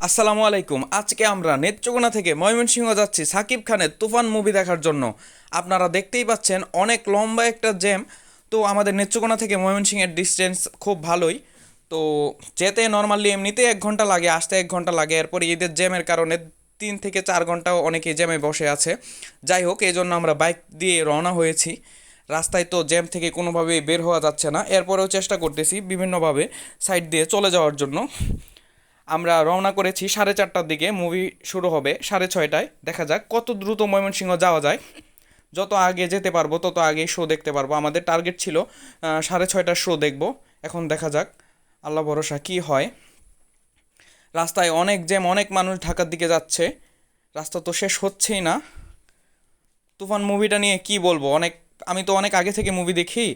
আসসালামু আলাইকুম। আজকে আমরা নেত্রকোনা থেকে ময়মনসিংহ যাচ্ছি সাকিব খানের তুফান মুভি দেখার জন্য। আপনারা দেখতেই পাচ্ছেন অনেক লম্বা একটা জ্যাম। তো আমাদের নেত্রকোনা থেকে ময়মনসিংহের ডিস্টেন্স খুব ভালোই। তো যেতে নর্মালি এমনিতে 1 ঘন্টা লাগে, আসতে 1 ঘন্টা লাগে। এরপর ঈদের জ্যামের কারণে 3 থেকে 4 ঘন্টাও অনেকে জ্যামে বসে আছে। যাই হোক, এই জন্য আমরা বাইক দিয়ে রওনা হয়েছি। রাস্তায় তো জ্যাম থেকে কোনোভাবেই বের হওয়া যাচ্ছে না, এরপরেও চেষ্টা করতেছি বিভিন্নভাবে সাইড দিয়ে চলে যাওয়ার জন্য। আমরা রওনা করেছি 4:30টার দিকে, মুভি শুরু হবে 6:30টায়। দেখা যাক কত দ্রুত ময়মনসিংহ যাওয়া যায়। যত আগে যেতে পারবো তত আগেই শো দেখতে পারবো। আমাদের টার্গেট ছিল 6:30টার শো দেখব। এখন দেখা যাক, আল্লাহ ভরসা কি হয়। রাস্তায় অনেক জ্যাম, অনেক মানুষ ঢাকার দিকে যাচ্ছে। রাস্তা তো শেষ হচ্ছেই না। তুফান মুভিটা নিয়ে কি বলবো, আমি তো অনেক আগে থেকে মুভি দেখি,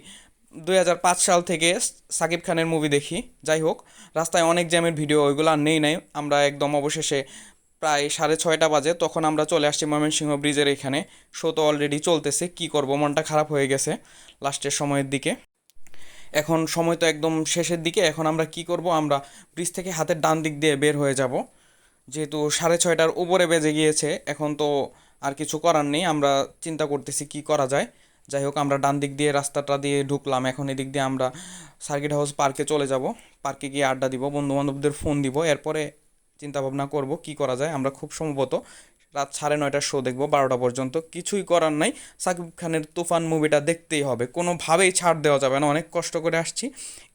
2005 সাল থেকে সাকিব খানের মুভি দেখি। যাই হোক, রাস্তায় অনেক জ্যামের ভিডিও, ওইগুলো আর নেই। আমরা একদম অবশেষে প্রায় 6:30 বাজে তখন আমরা চলে আসছি ময়মনসিংহ ব্রিজের এখানে। শো তো অলরেডি চলতেছে, কি করব, মনটা খারাপ হয়ে গেছে লাস্টের সময়ের দিকে। এখন সময় তো একদম শেষের দিকে। এখন আমরা কি করব, আমরা ব্রিজ থেকে হাতের ডান দিক দিয়ে বের হয়ে যাব। যেহেতু 6:30টার উপরে বেজে গিয়েছে, এখন তো আর কিছু করার নেই। আমরা চিন্তা করতেছি কি করা যায়। যাই হোক, আমরা ডান দিক দিয়ে রাস্তাটা দিয়ে ঢুকলাম। এখন এদিক দিয়ে আমরা সার্কিট হাউস পার্কে চলে যাব। পার্কে গিয়ে আড্ডা দিব, বন্ধু বান্ধবদের ফোন দিব। এরপরে চিন্তা ভাবনা করব কি করা যায়। আমরা খুব সম্ভবত রাত 9:30টার শো দেখবো 12টা পর্যন্ত। কিছুই করার নাই, সাকিব খানের তুফান মুভিটা দেখতেই হবে, কোনোভাবেই ছাড় দেওয়া যাবে না। অনেক কষ্ট করে আসছি।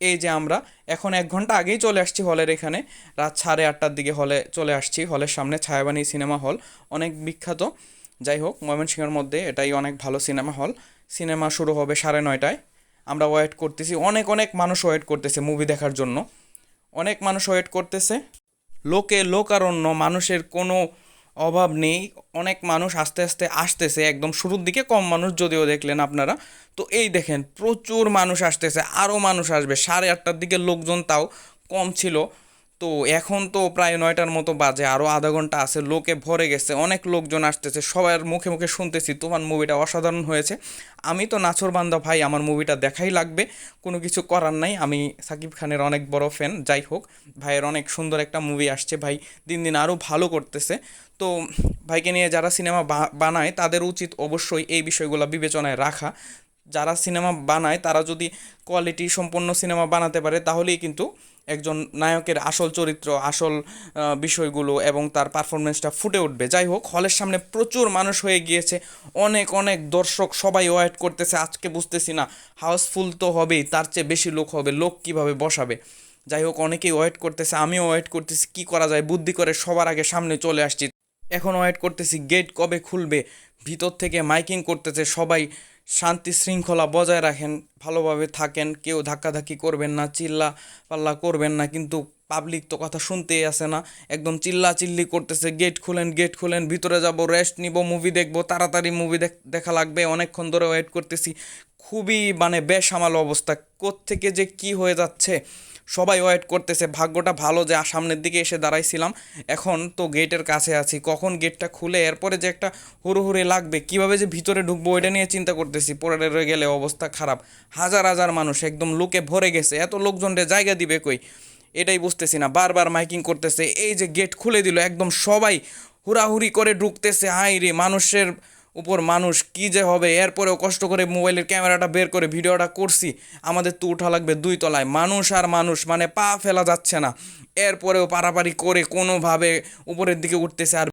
এই যে আমরা এখন 1 ঘন্টা আগেই চলে আসছি হলের এখানে। রাত 8:30টার দিকে হলে চলে আসছি। হলের সামনে ছায়াবানী সিনেমা হল, অনেক বিখ্যাত। যাই হোক, ময়মনসিংহের মধ্যে এটাই অনেক ভালো সিনেমা হল। সিনেমা শুরু হবে 9:30টায়। আমরা ওয়েট করতেছি, অনেক অনেক মানুষ ওয়েট করতেছে মুভি দেখার জন্য। অনেক মানুষ ওয়েট করতেছে। লোকে লোকারণ্য, মানুষের কোনো অভাব নেই। অনেক মানুষ আস্তে আস্তে আসতেছে। একদম শুরুর দিকে কম মানুষ, যদিও দেখলেন আপনারা। তো এই দেখেন, প্রচুর মানুষ আসতেছে, আরও মানুষ আসবে। 8:30টার দিকে লোকজন তাও কম ছিল। তো এখন তো প্রায় 9টার মতো বাজে, আরও আধা ঘন্টা আছে। লোকে ভরে গেছে, অনেক লোকজন আসতেছে। সবার মুখে মুখে শুনতেছি তুফান মুভিটা অসাধারণ হয়েছে। আমি তো নাছোড়বান্দা ভাই, আমার মুভিটা দেখাই লাগবে, কোনো কিছু করার নাই। আমি সাকিব খানের অনেক বড় ফ্যান। যাই হোক, ভাইয়ের অনেক সুন্দর একটা মুভি আসছে। ভাই দিন দিন আরও ভালো করতেছে। তো ভাইকে নিয়ে যারা সিনেমা বানায় তাদের উচিত অবশ্যই এই বিষয়গুলো বিবেচনায় রাখা। যারা সিনেমা বানায় তারা যদি কোয়ালিটি সম্পন্ন সিনেমা বানাতে পারে, তাহলেই কিন্তু একজন নায়কের আসল চরিত্র, আসল বিষয়গুলো এবং তার পারফরমেন্সটা ফুটে উঠবে। যাই হোক, হলের সামনে প্রচুর মানুষ হয়ে গিয়েছে। অনেক অনেক দর্শক, সবাই ওয়েট করতেছে। আজকে বুঝতেছি না, হাউসফুল তো হবেই, তার চেয়ে বেশি লোক হবে। লোক কিভাবে বসাবে। যাই হোক, অনেকেই ওয়েট করতেছে, আমিও ওয়েট করতেছি। কি করা যায়, বুদ্ধি করে সবার আগে সামনে চলে আসছি। এখন ওয়েট করতেছি গেট কবে খুলবে। ভিতর থেকে মাইকিং করতেছে সবাই, শান্তি শৃঙ্খলা বজায় রাখেন, ভালোভাবে থাকেন, কেউ ধাক্কাধাক্কি করবেন না, চিল্লা পাল্লা করবেন না। কিন্তু পাবলিক তো কথা শুনতেই আসে না, একদম চিল্লা চিল্লি করতেছে, গেট খুলেন, গেট খুলেন, ভিতরে যাব, রেস্ট নিব, মুভি দেখবো, তাড়াতাড়ি মুভি দেখা লাগবে। অনেকক্ষণ ধরে ওয়েট করতেছি। খুবই মানে বেসামাল অবস্থা, কোত্থেকে যে কি হয়ে যাচ্ছে। সবাই ওয়েট করতেছে। ভাগ্যটা ভালো যে সামনের দিকে এসে দাঁড়াইছিলাম। এখন তো গেটের কাছে আছি, কখন গেটটা খুলে এরপরে যে একটা হুড়োহুড়ি লাগবে, কিভাবে যে ভিতরে ঢুকবো ওইটা নিয়ে চিন্তা করতেছি। পরে রয়ে গেলে অবস্থা খারাপ। হাজার হাজার মানুষ, একদম লোকে ভরে গেছে। এত লোকজনরে জায়গা দিবে কই, এটাই বুঝতেছি না। বারবার মাইকিং করতেছে। এই যে গেট খুলে দিল, একদম সবাই হুড়াহুড়ি করে ঢুকতেছে। হাই রে, মানুষের উপর মানুষ, কি যে হবে। এরপরেও কষ্ট করে মোবাইলের ক্যামেরাটা বের করে ভিডিওটা করছি। আমাদের তো উঠা লাগবে 2 তলায়, মানুষ আর মানুষ, মানে পা ফেলা যাচ্ছে না। এরপরেও পারাপারি করে কোনোভাবে উপরের দিকে উঠতেছে। আর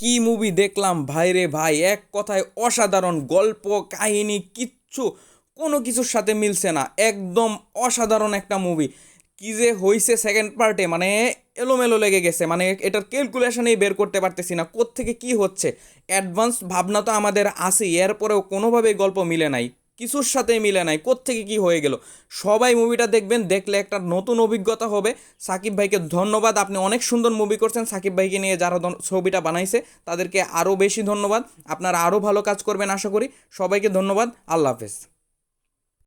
কি মুভি দেখলাম ভাই রে ভাই, এক কথায় অসাধারণ। গল্প কাহিনী কিচ্ছু কোনো কিছুর সাথে মিলছে না, একদম অসাধারণ একটা মুভি। কি যে হইছে সেকেন্ড পার্টে, মানে এলোমেলো লেগে গেছে, মানে এটার ক্যালকুলেশনেই বের করতে পারতেছি না কোত্থেকে কি হচ্ছে। অ্যাডভান্স ভাবনা তো আমাদের আছেই, এরপরেও কোনোভাবেই গল্প মিলে নাই, কিছুর সাথে মিলে নাই, কোত্থেকে কি হয়ে গেল। সবাই মুভিটা দেখবেন, দেখলে একটা নতুন অভিজ্ঞতা হবে। সাকিব ভাইকে ধন্যবাদ, আপনি অনেক সুন্দর মুভি করছেন। সাকিব ভাইকে নিয়ে যারা ছবিটা বানাইছে তাদেরকে আরও বেশি ধন্যবাদ, আপনারা আরও ভালো কাজ করবেন আশা করি। সবাইকে ধন্যবাদ, আল্লাহ হাফেজ।